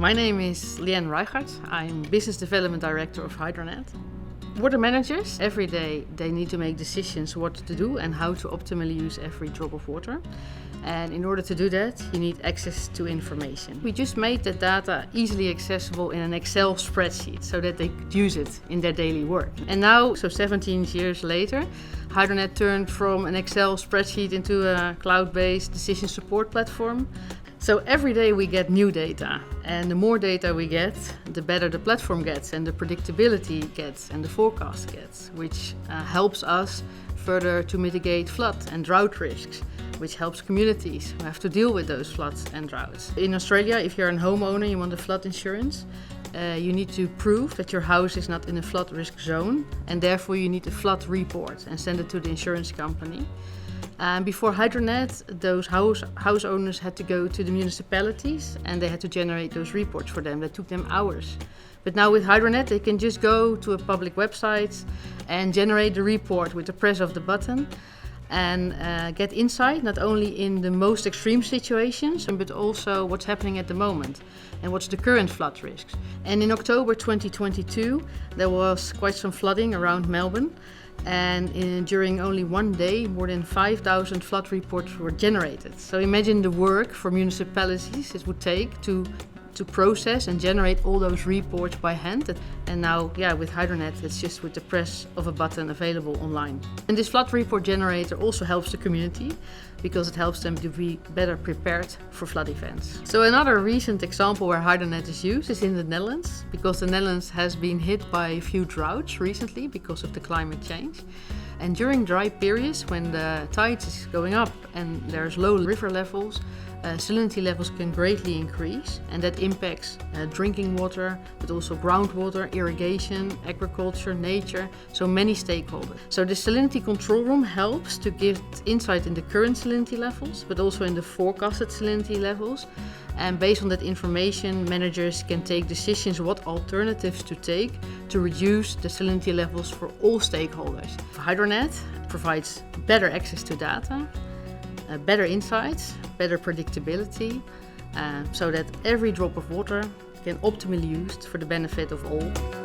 My name is Liane Reichert. I'm Business Development Director of HydroNET. Water managers, every day they need to make decisions what to do and how to optimally use every drop of water. And in order to do that, you need access to information. We just made the data easily accessible in an Excel spreadsheet so that they could use it in their daily work. And now, 17 years later, HydroNET turned from an Excel spreadsheet into a cloud-based decision support platform. So every day we get new data, and the more data we get, the better the platform gets and the predictability gets and the forecast gets, which helps us further to mitigate flood and drought risks, which helps communities who have to deal with those floods and droughts. In Australia, if you're a homeowner, you want a flood insurance, you need to prove that your house is not in a flood risk zone, and therefore you need a flood report and send it to the insurance company. Before HydroNET, those house owners had to go to the municipalities and they had to generate those reports for them. That took them hours. But now with HydroNET, they can just go to a public website and generate the report with the press of the button and get insight not only in the most extreme situations, but also what's happening at the moment and what's the current flood risks. And in October 2022, there was quite some flooding around Melbourne. And during only one day, more than 5,000 flood reports were generated. So imagine the work for municipalities it would take to process and generate all those reports by hand. And now, with HydroNET, it's just with the press of a button available online. And this flood report generator also helps the community because it helps them to be better prepared for flood events. So another recent example where HydroNET is used is in the Netherlands, because the Netherlands has been hit by a few droughts recently because of the climate change. And during dry periods, when the tide is going up and there's low river levels, salinity levels can greatly increase, and that impacts drinking water, but also groundwater, irrigation, agriculture, nature, so many stakeholders. So the salinity control room helps to give insight in the current salinity levels, but also in the forecasted salinity levels. And based on that information, managers can take decisions what alternatives to take to reduce the salinity levels for all stakeholders. HydroNET provides better access to data, better insights, better predictability, so that every drop of water can optimally be used for the benefit of all.